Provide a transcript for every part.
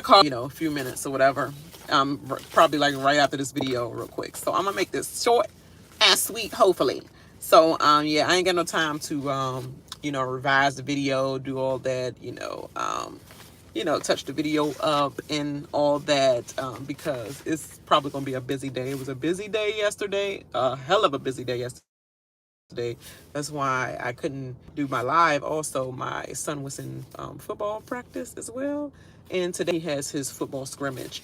call, a few minutes or whatever. Probably like right after this video, real quick. So I'm gonna make this short and sweet, hopefully. So yeah, I ain't got no time to revise the video, do all that, touch the video up and all that, because it's probably gonna be a busy day. It was a busy day yesterday, a hell of a busy day yesterday. That's why I couldn't do my live. Also, my son was in football practice as well, and today he has his football scrimmage.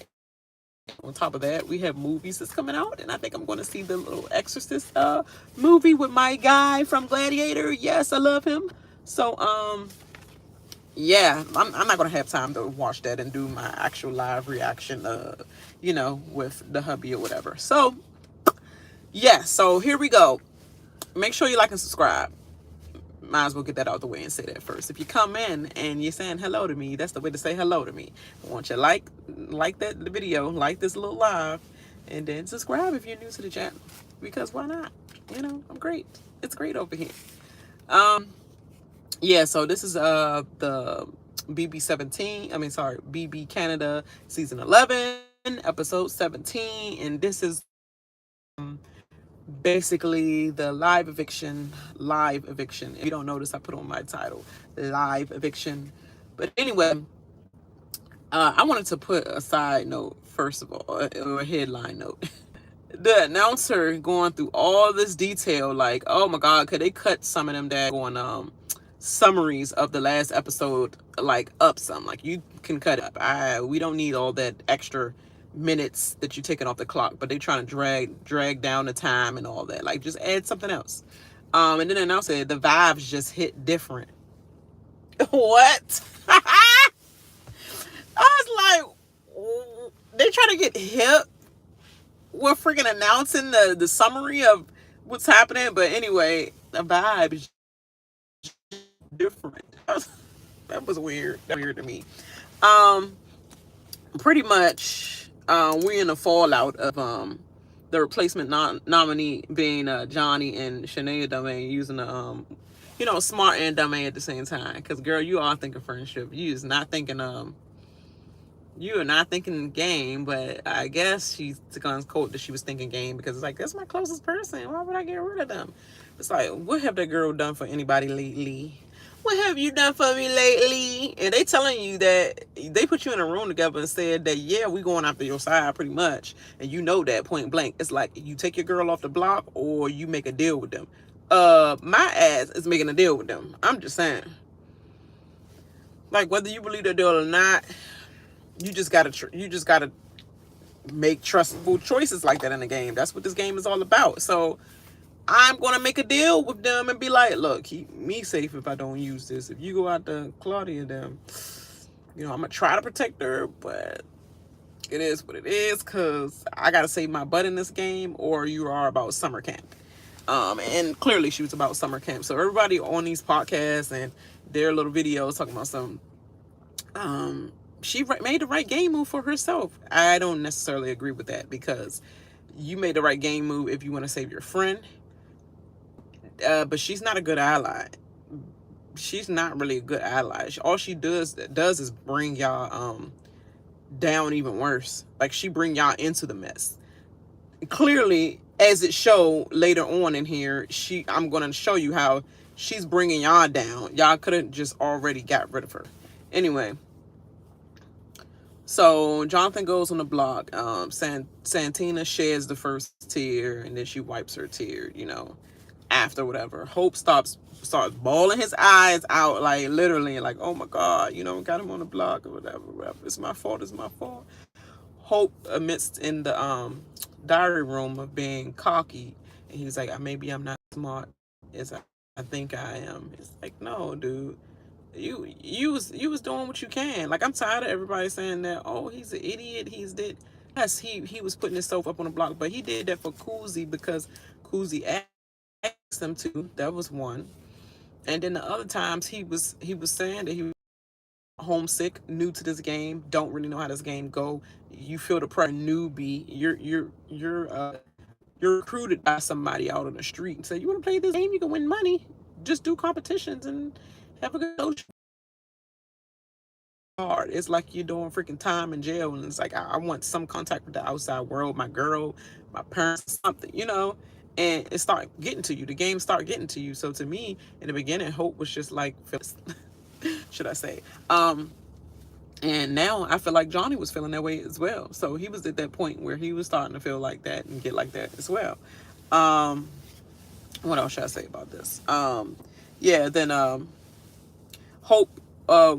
On top of that, we have movies that's coming out, and I think I'm going to see the little Exorcist movie with my guy from Gladiator. Yes, I love him. So yeah, I'm not gonna have time to watch that and do my actual live reaction, with the hubby or whatever. So yeah, so here we go. Make sure you like and subscribe. Might as well get that out the way and say that first. If you come in and you're saying hello to me, that's the way to say hello to me. I want you to like the video, like this little live, and then subscribe if you're new to the channel. Because why not? I'm great. It's great over here. Yeah, so this is the BB Canada season 11, episode 17, and this is basically the live eviction. If you don't notice, I put on my title, live eviction. But anyway, I wanted to put a side note first of all, or a headline note. The announcer going through all this detail, like, oh my god, could they cut some of them that going summaries of the last episode, like, up some, like, you can cut it up. We don't need all that extra minutes that you're taking off the clock, but they trying to drag down the time and all that. Like, just add something else. And then the announcer, the vibes just hit different. What? I was like, they trying to get hip. We're freaking announcing the summary of what's happening, but anyway, the vibe is different. That was weird. That was weird to me. Pretty much, we're in the fallout of the replacement nominee being Johnny and Shanaya Domain using the smart and dumb at the same time. Because girl, you are thinking friendship. You are not thinking game, but I guess she's gonna quote that she was thinking game because it's like, that's my closest person. Why would I get rid of them? It's like, what have that girl done for anybody lately? What have you done for me lately? And they telling you that they put you in a room together and said that, yeah, we going after your side pretty much. And you know that point blank. It's like, you take your girl off the block or you make a deal with them. My ass is making a deal with them. I'm just saying. Like, whether you believe that deal or not, you just gotta make trustable choices like that in the game. That's what this game is all about. So I'm gonna make a deal with them and be like, look, keep me safe if I don't use this. If you go out to Claudia, then I'm gonna try to protect her, but it is what it is, because I gotta save my butt in this game, or you are about summer camp. And clearly she was about summer camp. So everybody on these podcasts and their little videos talking about some she made the right game move for herself. I don't necessarily agree with that, because you made the right game move if you want to save your friend. But she's not a good ally. She's not really a good ally. All she does is bring y'all down even worse. Like, she bring y'all into the mess. Clearly, as it show later on in here, I'm going to show you how she's bringing y'all down. Y'all could have just already got rid of her. Anyway. So Jonathan goes on the block. Santina sheds the first tear, and then she wipes her tear, after whatever. Hope starts bawling his eyes out, like literally, like, oh my God, got him on the block or whatever. It's my fault. Hope amidst in the diary room of being cocky, and he's like, maybe I'm not smart as I think I am. It's like, no, dude. You was doing what you can. Like, I'm tired of everybody saying that, oh, he's an idiot, he's did. Yes, he was putting himself up on the block, but he did that for Kuzie because Kuzie asked him to. That was one. And then the other times he was saying that he was homesick, new to this game, don't really know how this game go. You feel the pressure, newbie. You're recruited by somebody out on the street and say, you want to play this game, you can win money. Just do competitions and have a good social. hard. It's like you're doing freaking time in jail, and it's like I want some contact with the outside world, my girl, my parents, something, and it start getting to you. The game start getting to you. So to me, in the beginning, Hope was just like, should I say, and now I feel like Johnny was feeling that way as well. So he was at that point where he was starting to feel like that and get like that as well. Um, what else should I say about this? Yeah, then Hope,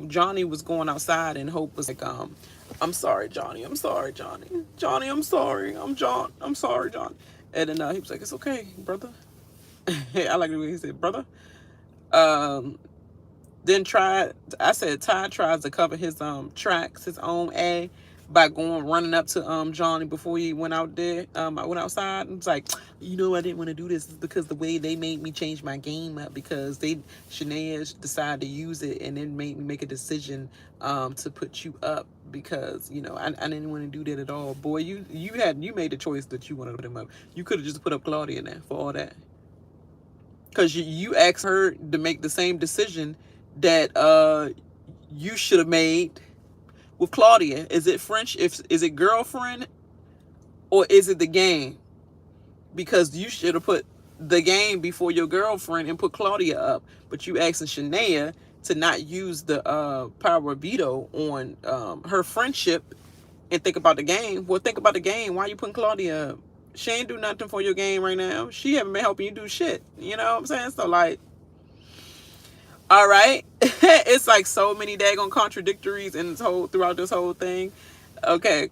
Johnny was going outside, and Hope was like, I'm sorry, Johnny. I'm sorry, Johnny. Johnny, I'm sorry. I'm sorry, John. And then he was like, it's okay, brother. I like the way he said, brother. Um, then Ty tries to cover his tracks, his own A, by running up to Johnny before he went out there. I went outside and it's like, I didn't want to do this because the way they made me change my game up, because Shanaya decided to use it and then made me make a decision to put you up, because I didn't want to do that at all. Boy, you made the choice that you wanted to put him up. You could have just put up Claudia in there for all that, because you asked her to make the same decision that you should have made with Claudia. Is it French? Is it girlfriend, or is it the game? Because you should have put the game before your girlfriend and put Claudia up. But you asking Shanaya to not use the power of veto on her friendship and think about the game. Well, think about the game. Why you putting Claudia up? She ain't do nothing for your game right now. She haven't been helping you do shit. You know what I'm saying? So like, all right. It's like so many daggone contradictories in throughout this whole thing. Okay.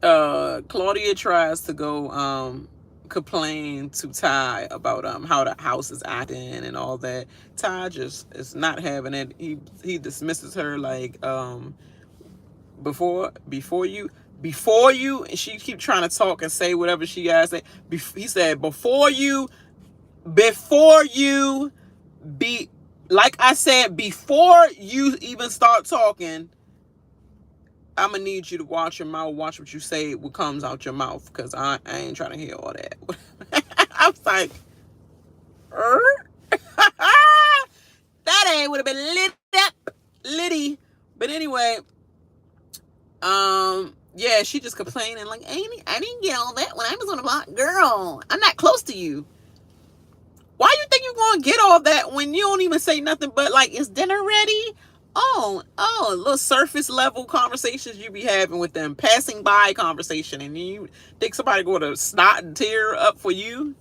Claudia tries to go complain to Ty about how the house is acting and all that. Ty just is not having it. He dismisses her like before you, and she keep trying to talk and say whatever she has to say. He said before you be, like I said, before you even start talking, I'm gonna need you to watch your mouth, watch what you say, what comes out your mouth, because I ain't trying to hear all that. I was like, that ain't would have been lit up, litty. But anyway, yeah, she just complaining like, I didn't get all that when I was on the block. Girl, I'm not close to you. Why you think you're going to get all that when you don't even say nothing but like, is dinner ready? Oh, little surface level conversations you be having with them, passing by conversation, and you think somebody going to snot and tear up for you?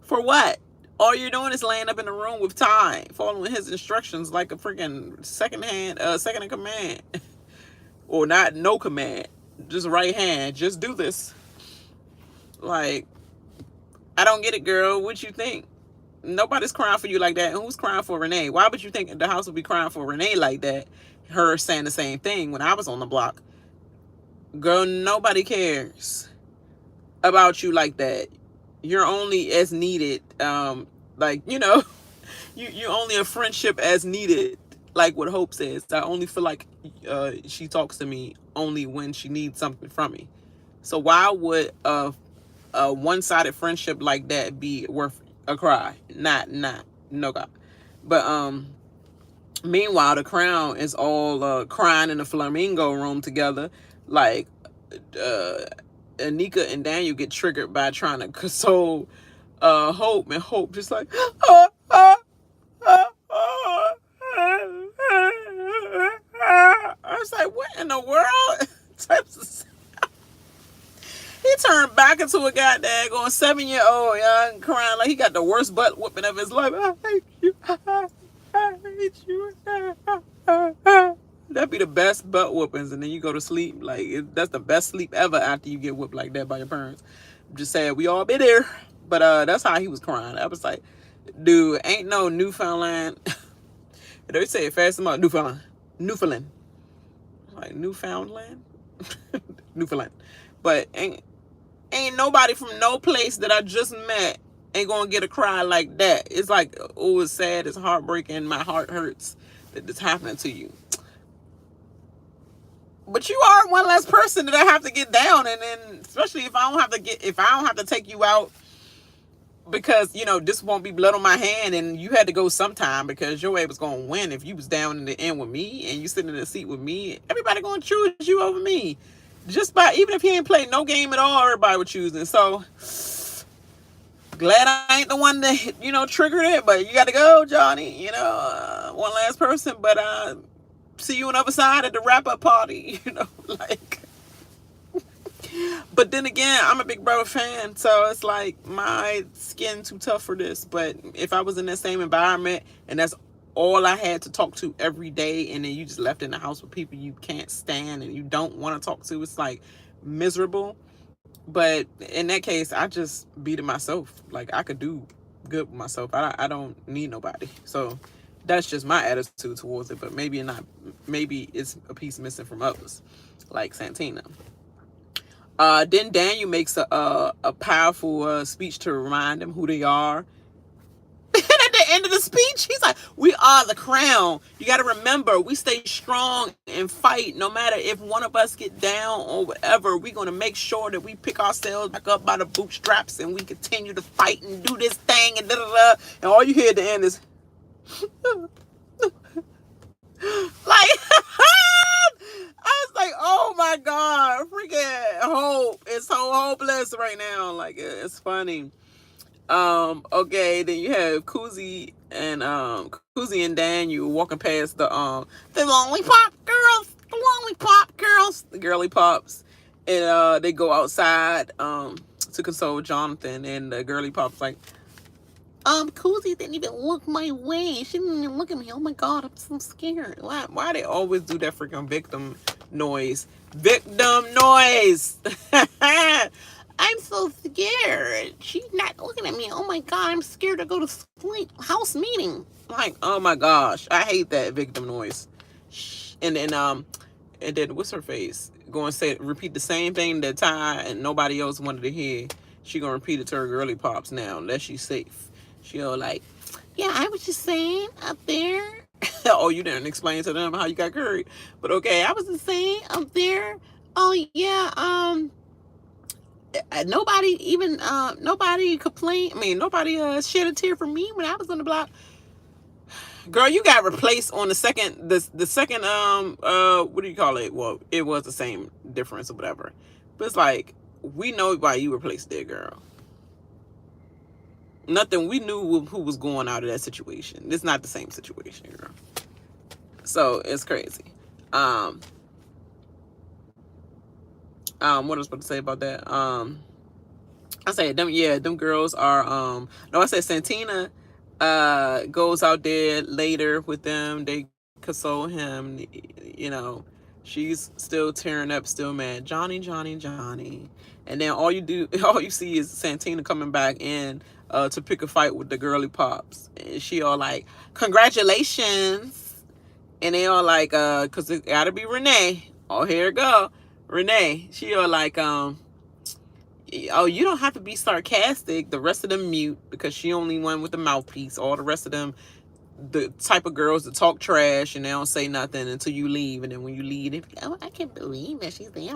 For what? All you're doing is laying up in the room with Ty, following his instructions like a freaking second in command. Or not, no command, just right hand, just do this. Like, I don't get it, girl. What you think? Nobody's crying for you like that. And who's crying for Renee? Why would you think the house would be crying for Renee like that? Her saying the same thing when I was on the block. Girl, nobody cares about you like that. You're only as needed. Like, you're only a friendship as needed. Like what Hope says. I only feel like she talks to me only when she needs something from me. So why would a one-sided friendship like that be worth a cry? Not no God. But meanwhile, the Crown is all crying in the flamingo room together. Like Anika and Daniel get triggered by trying to console Hope, and Hope just like I was like, what in the world? He turned back into a goddamn 7-year-old young crying like he got the worst butt whooping of his life. I hate you. I hate you. That'd be the best butt whoopings, and then you go to sleep. Like, that's the best sleep ever after you get whooped like that by your parents. I'm just saying, we all been there. But that's how he was crying. I was like, dude, ain't no Newfoundland. They say it fast enough. Newfoundland. Like Newfoundland? Newfoundland. But ain't nobody from no place that I just met ain't gonna get a cry like that. It's like, oh, it's sad, it's heartbreaking, my heart hurts that this happening to you. But you are one less person that I have to get down, and then especially if I don't have to take you out because this won't be blood on my hand, and you had to go sometime because your way was gonna win. If you was down in the end with me and you sitting in the seat with me, everybody gonna choose you over me. Just by, even if he ain't played no game at all, everybody would choose it. So glad I ain't the one that triggered it, but you got to go, Johnny. One last person, but see you on the other side at the wrap up party. Like. But then again, I'm a Big Brother fan, so it's like my skin too tough for this. But if I was in that same environment and that's all I had to talk to every day, and then you just left in the house with people you can't stand and you don't want to talk to, it's like miserable. But in that case, I just beat it myself. Like, I could do good with myself. I don't need nobody. So that's just my attitude towards it. But maybe not. Maybe it's a piece missing from others, like Santina. Then Daniel makes a powerful speech to remind them who they are. And at the end of the speech, he's like, we are the crown. You got to remember, we stay strong and fight. No matter if one of us get down or whatever, we're going to make sure that we pick ourselves back up by the bootstraps and we continue to fight and do this thing and da-da-da. And all you hear at the end is, like, I was like, oh my God, freaking hope. It's so hopeless right now. Like, it's funny. Okay, then you have Kuzie and Daniel walking past the lollipop girls, the girly pops, and they go outside to console Jonathan, and the girly pop's like, Kuzie didn't even look my way. She didn't even look at me. Oh my God, I'm so scared. Why they always do that freaking victim noise? Victim noise. I'm so scared. She's not looking at me. Oh my God, I'm scared to go to sleep. House meeting. Like, oh my gosh, I hate that victim noise. And then what's her face? Going to repeat the same thing that Ty and nobody else wanted to hear. She gonna repeat it to her girly pops now that she's safe. She'll like, yeah, I was just saying up there. Oh, you didn't explain to them how you got curried, but okay, I was just saying up there. Oh yeah, nobody complained. I mean, nobody shed a tear for me when I was on the block. Girl, you got replaced on the second what do you call it? Well, it was the same difference or whatever, but it's like, we know why you replaced there, girl. Nothing. We knew who was going out of that situation. It's not the same situation, girl. So it's crazy. What I was supposed to say about that? I said them girls are no, I said Santina goes out there later with them. They console him, she's still tearing up, still mad. Johnny. And then all you see is Santina coming back in to pick a fight with the girly pops. And she all like, congratulations. And they all like, cause it gotta be Renee. Oh, here it go. Renee. She all like, oh, you don't have to be sarcastic. The rest of them mute because she only one with the mouthpiece. All the rest of them, the type of girls that talk trash and they don't say nothing until you leave. And then when you leave, they be like, oh, I can't believe that she's there.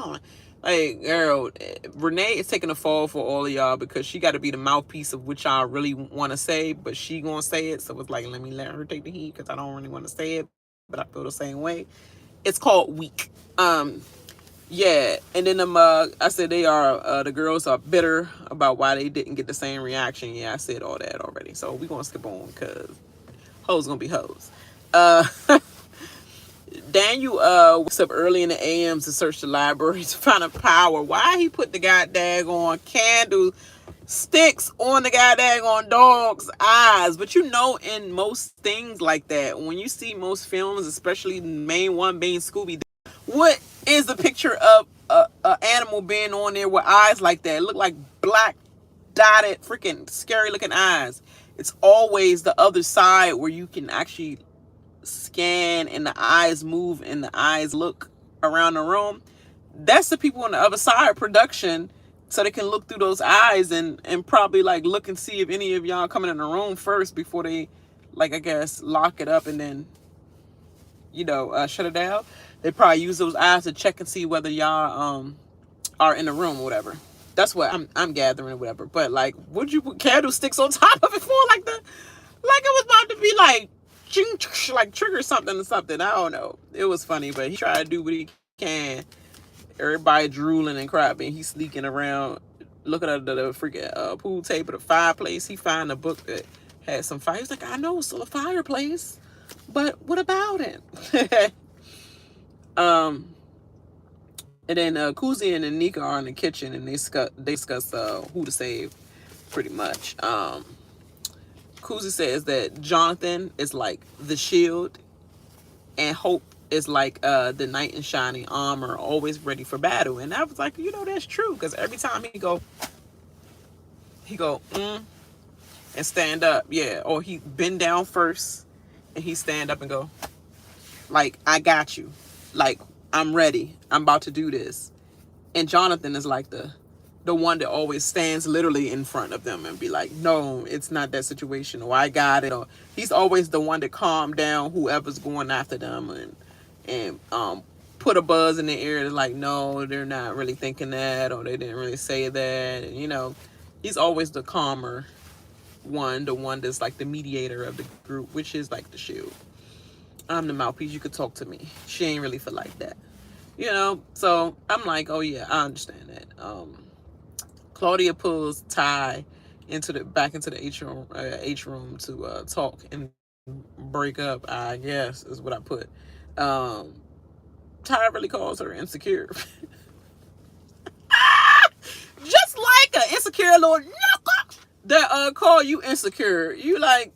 Like, girl, Renee is taking a fall for all of y'all because she got to be the mouthpiece of what y'all really want to say, but she gonna say it. So it's like, let her take the heat because I don't really want to say it, but I feel the same way. It's called weak. Yeah, and then I said they are, the girls are bitter about why they didn't get the same reaction. Yeah, I said all that already. So we're going to skip on because hoes going to be hoes. Daniel wakes up early in the a.m. to search the library to find a power. Why he put the goddamn on candle sticks on the goddamn dog's eyes? But in most things like that, when you see most films, especially the main one being Scooby, what is the picture of a animal being on there with eyes like that? It look like black dotted freaking scary looking eyes. It's always the other side where you can actually scan and the eyes move and the eyes look around the room. That's the people on the other side of production, so they can look through those eyes and probably like look and see if any of y'all coming in the room first before they, like, I guess, lock it up and then shut it down. They probably use those eyes to check and see whether y'all are in the room or whatever. That's what I'm gathering or whatever. But like, would you put candlesticks on top of it for like it was about to be like, like trigger something or something? I don't know. It was funny, but he tried to do what he can. Everybody drooling and crapping. He's sneaking around, looking at the freaking pool table, the fireplace. He find a book that had some fire. He's like, I know it's still a fireplace, but what about it? um. And then Kuzie and Anika are in the kitchen, and they discuss who to save, pretty much. Kuzie says that Jonathan is like the shield, and Hope is like the knight in shining armor, always ready for battle. And I was like, that's true, because every time he go and stand up, yeah, or he bend down first, and he stand up and go, like, I got you, like, I'm ready, I'm about to do this. And Jonathan is like the one that always stands literally in front of them and be like, no, it's not that situation, or I got it. Or he's always the one to calm down whoever's going after them, and put a buzz in the ear, like, no, they're not really thinking that, or they didn't really say that. And, he's always the calmer one, the one that's like the mediator of the group, which is like the shield. I'm the mouthpiece, you could talk to me. She ain't really feel like that. So I'm like, oh yeah, I understand that. Claudia pulls Ty back into the H room to talk and break up, I guess is what I put. Ty really calls her insecure. Just like an insecure little that call you insecure. You like,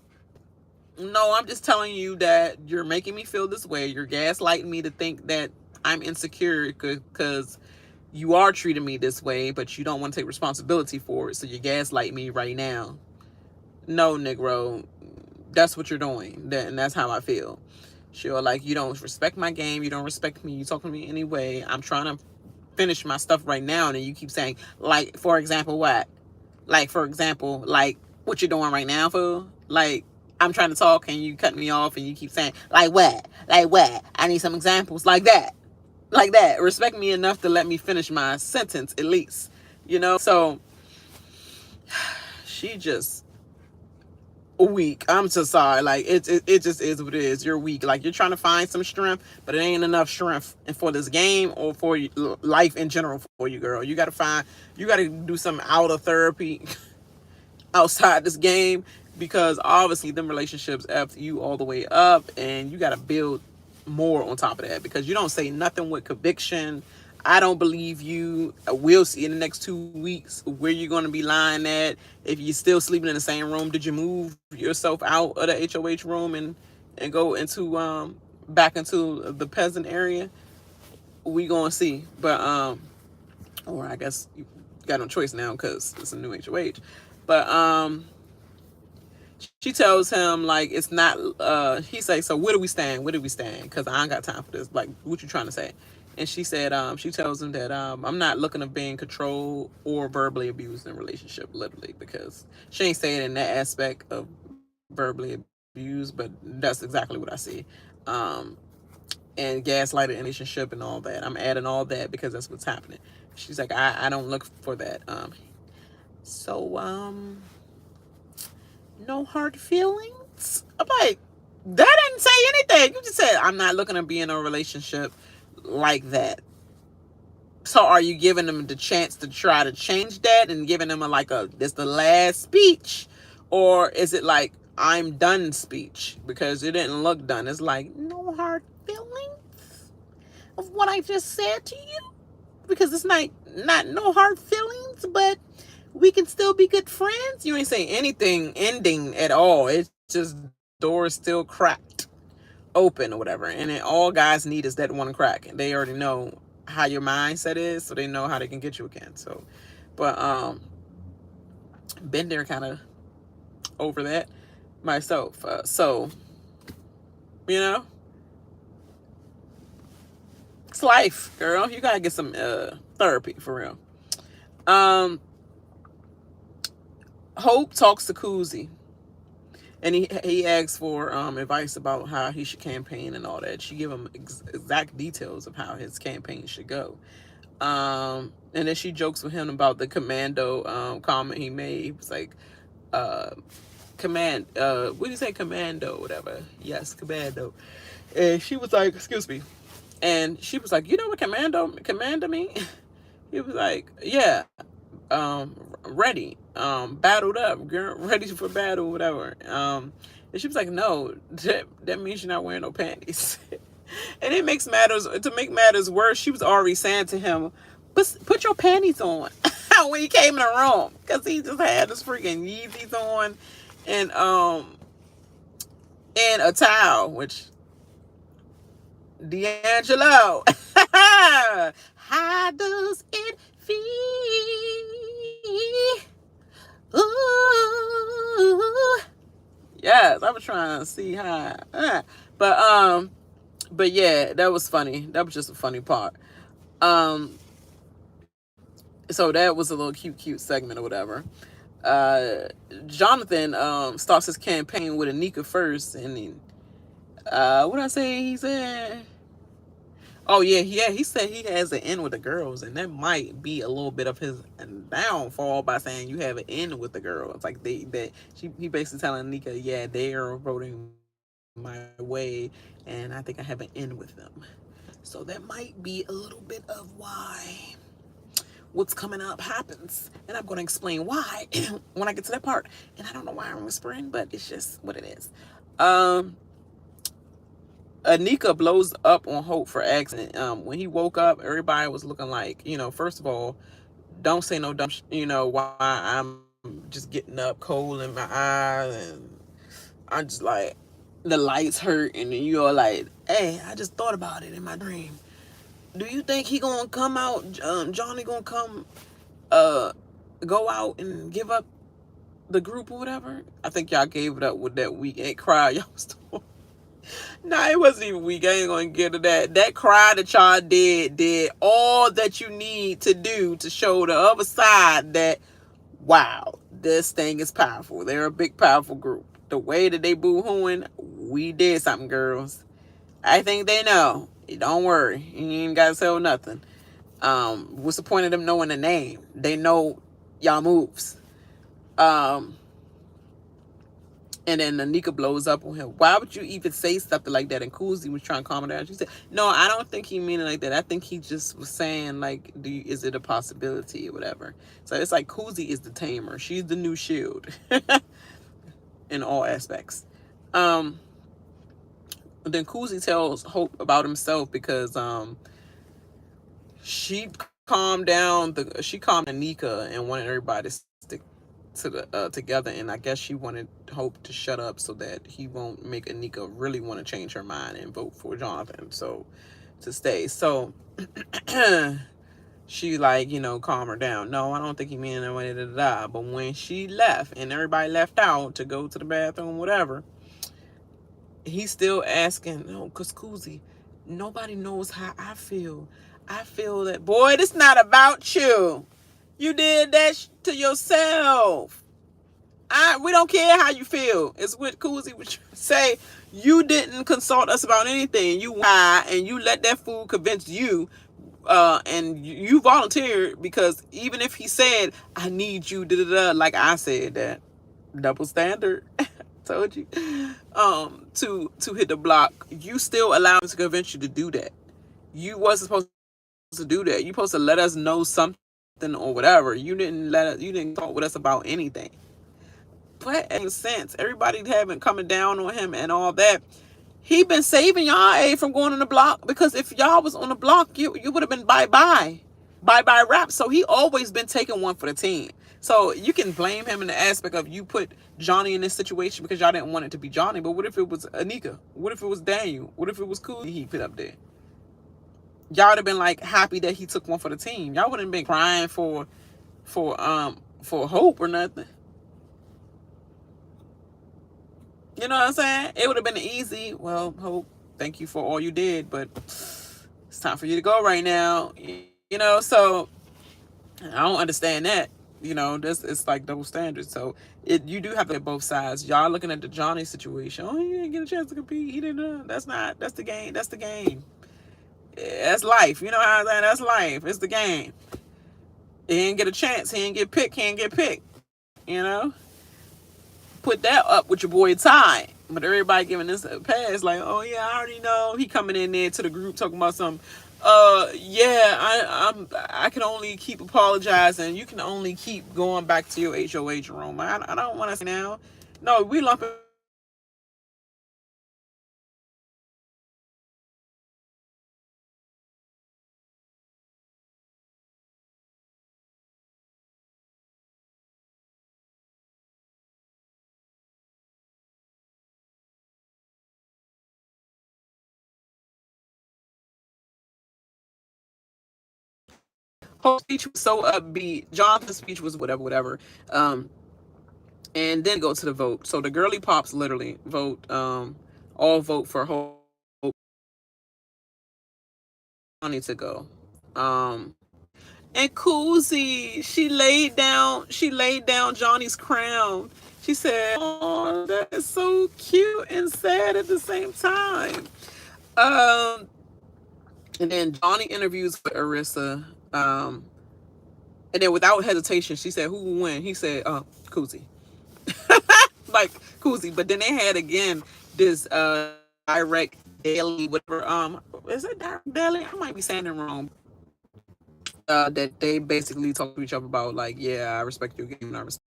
no, I'm just telling you that you're making me feel this way. You're gaslighting me to think that I'm insecure because you are treating me this way, but you don't want to take responsibility for it. So you gaslight me right now. No, Negro, that's what you're doing. And that's how I feel. She'll like, you don't respect my game. You don't respect me. You talking to me anyway. I'm trying to finish my stuff right now. And you keep saying, like, for example, what? Like, for example, like, what you're doing right now, fool? Like, I'm trying to talk and you cut me off and you keep saying, like what? Like what? I need some examples like that. Like that. Respect me enough to let me finish my sentence at least. So she just weak. I'm so sorry. Like it just is what it is. You're weak. Like you're trying to find some strength, but it ain't enough strength for this game or for life in general for you, girl. You gotta do some outer therapy outside this game, because obviously them relationships F you all the way up, and you got to build more on top of that, because you don't say nothing with conviction. I don't believe you. We'll see in the next 2 weeks where you're going to be lying at. If you're still sleeping in the same room, did you move yourself out of the HOH room and go into back into the peasant area? We gonna see. But or I guess you got no choice now because it's a new HOH. But she tells him, like, it's not, he say, so where do we stand? Because I ain't got time for this. Like, what you trying to say? And she said, she tells him that I'm not looking at being controlled or verbally abused in a relationship, literally, because she ain't saying in that aspect of verbally abused, but that's exactly what I see. And gaslighted in a relationship and all that. I'm adding all that because that's what's happening. She's like, I don't look for that. No hard feelings? I'm like, that didn't say anything. You just said, I'm not looking to be in a relationship like that. So are you giving them the chance to try to change that and giving them this the last speech? Or is it like, I'm done speech? Because it didn't look done. It's like, no hard feelings of what I just said to you? Because it's not no hard feelings, but we can still be good friends. You ain't saying anything ending at all. It's just doors still cracked open or whatever. And then all guys need is that one crack. And they already know how your mindset is, so they know how they can get you again. So, but been there kind of over that myself. So, it's life, girl. You gotta get some therapy for real. Hope talks to Kuzie, and he asks for advice about how he should campaign and all that. She give him exact details of how his campaign should go. And then she jokes with him about the commando comment he made. He was like, what do you say, commando, whatever. Yes, commando. And she was like, excuse me. And she was like, you know what commando mean? He was like, yeah, ready, battled up, girl, ready for battle, whatever. And she was like, no, that means you're not wearing no panties. And it makes matters, to make matters worse, she was already saying to him, put your panties on when he came in the room, because he just had this freaking Yeezys on and a towel, which D'Angelo. How does it feel? Ooh. Yes, I was trying to see how. But yeah, that was funny. That was just a funny part. So that was a little cute segment or whatever. Jonathan starts his campaign with Anika first, and then what did I say? He said, oh yeah, he said he has an in with the girls, and that might be a little bit of his downfall by saying you have an in with the girls. Like he basically telling Anika, yeah, they are voting my way, and I think I have an in with them. So that might be a little bit of why what's coming up happens, and I'm going to explain why when I get to that part. And I don't know why I'm whispering, but it's just what it is. Anika blows up on Hope for accident. When he woke up, everybody was looking like, first of all, don't say no dumb why I'm just getting up cold in my eyes, and I'm just like, the lights hurt, and then you're like, hey, I just thought about it in my dream. Do you think he gonna come out, Johnny gonna come go out and give up the group or whatever? I think y'all gave it up with that weekend cry y'all was doing. Nah, it wasn't even weak. I ain't gonna get to that. That cry that y'all did all that you need to do to show the other side that, wow, this thing is powerful. They're a big, powerful group. The way that they boo-hooing, we did something, girls. I think they know. Don't worry. You ain't gotta tell nothing. What's the point of them knowing the name? They know y'all moves. And then Anika blows up on him. Why would you even say something like that? And Kuzie was trying to calm her down. She said, no, I don't think he meant it like that. I think he just was saying, like, is it a possibility or whatever? So it's like Kuzie is the tamer. She's the new shield in all aspects. Then Kuzie tells Hope about himself because she calmed Anika and wanted everybody to stick together, and I guess she wanted Hope to shut up so that he won't make Anika really want to change her mind and vote for Jonathan to stay. So she calm her down. No, I don't think he meant that way. But when she left and everybody left out to go to the bathroom, whatever, he's still asking, no, because Kuzie, nobody knows how I feel. I feel that, boy, this not about you. You did that to yourself. We don't care how you feel. It's what Kuzie would say. You didn't consult us about anything. You lied, and you let that fool convince you. And you volunteered, because even if he said, I need you, like I said, that double standard. Told you. To hit the block, you still allowed him to convince you to do that. You wasn't supposed to do that. You supposed to let us know something or whatever. You didn't talk with us about anything. But in a sense, everybody having coming down on him and all that, he been saving y'all from going on the block, because if y'all was on the block, you would have been bye-bye rap. So he always been taking one for the team. So you can blame him in the aspect of you put Johnny in this situation because y'all didn't want it to be Johnny. But what if it was Anika? What if it was Daniel? What if it was Kuzie he put up there? Y'all would have been like happy that he took one for the team. Y'all wouldn't have been crying for Hope or nothing. You know what I'm saying? It would have been easy. Well, Hope, thank you for all you did, but it's time for you to go right now. So I don't understand that. It's like double standards. So you do have to get both sides. Y'all looking at the Johnny situation. Oh, he didn't get a chance to compete. He didn't. That's the game. That's the game. That's life. You know how that's life. It's the game. He didn't get a chance. He didn't get picked. He didn't get picked. Put that up with your boy Ty. But everybody giving this a pass, like, oh yeah, I already know. He coming in there to the group talking about some, yeah, I can only keep apologizing. You can only keep going back to your HOH room. I don't want to say now. No, we lumping. Whole speech was so upbeat. Jonathan's speech was whatever. And then go to the vote. So the girly pops literally vote, all vote for Hope. Need to go. And Kuzie, she laid down Johnny's crown. She said, oh, that is so cute and sad at the same time. And then Johnny interviews with Arisa. And then without hesitation, she said, who will win? He said, Kuzie. Like Kuzie. But then they had again this direct daily, whatever. Is it direct daily? I might be saying it wrong. That they basically talk to each other about, like, yeah, I respect your game and I respect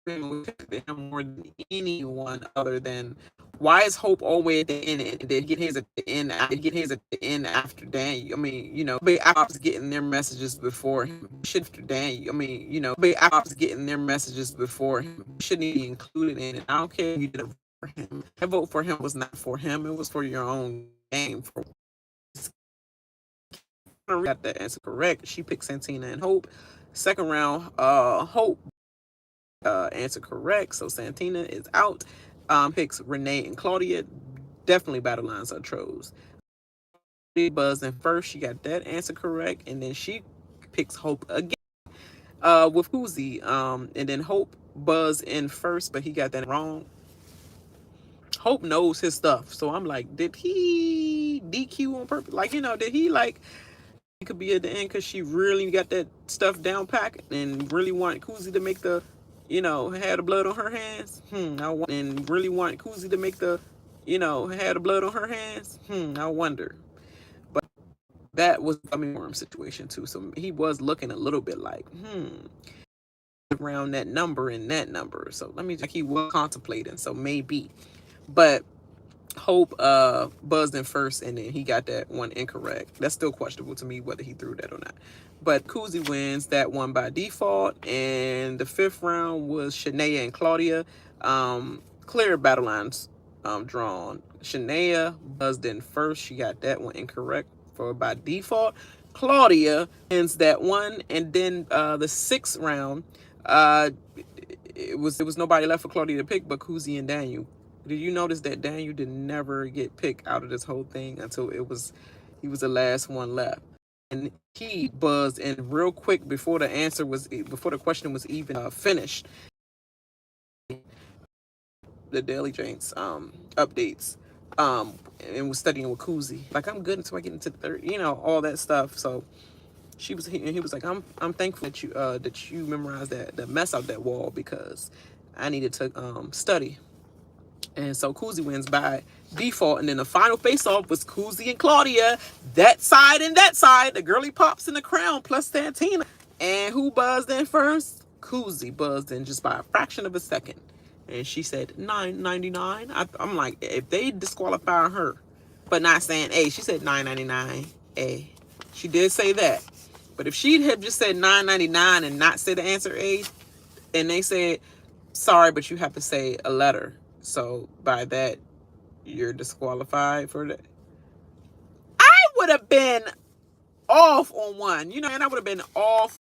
him more than anyone other than, why is Hope always at the end? Did get his at the end? Did get his at the end after Daniel? I mean, but Ops getting their messages before him. Should after Daniel? I mean, but Ops getting their messages before him. Shouldn't be included in it. I don't care if you did it for him. That vote for him was not for him. It was for your own game. Got that answer correct. She picked Santina and Hope. Second round, Hope answer correct, so Santina is out. Picks Renee and Claudia. Definitely battle lines are trolls. Buzz in first, she got that answer correct, and then she picks Hope again with Kuzie. And then Hope Buzz in first, but he got that wrong. Hope knows his stuff, so I'm like, did he DQ on purpose? Like, did he like? It could be at the end because she really got that stuff down pat and really want Kuzie to make the, had the blood on her hands. And really want Kuzie to make the, had the blood on her hands. I wonder. But that was a Moir situation too. So he was looking a little bit like, around that number and that number. So let me check. He was contemplating. So maybe, but Hope buzzed in first, and then he got that one incorrect. That's still questionable to me whether he threw that or not. But Kuzie wins that one by default. And the fifth round was Shanaya and Claudia. Clear battle lines drawn. Shanaya buzzed in first. She got that one incorrect for by default. Claudia wins that one. And then the sixth round, it was nobody left for Claudia to pick but Kuzie and Daniel. Did you notice that Daniel did never get picked out of this whole thing until he was the last one left? And he buzzed in real quick before the question was even finished. The Daily Drinks updates and was studying with Kuzie. Like, I'm good until I get into the third, all that stuff. So he was like, I'm thankful that you memorized that mess out that wall because I needed to study. And so Kuzie wins by default. And then the final face-off was Kuzie and Claudia. That side and that side. The girly pops in the crown plus Santina. And who buzzed in first? Kuzie buzzed in just by a fraction of a second. And she said $9.99. I'm like, if they disqualify her, but not saying A, she said $9.99 A. She did say that. But if she'd have just said $9.99 and not say the answer A, and they said, sorry, but you have to say a letter. So by that, you're disqualified for that. I would have been off on one, and I would have been off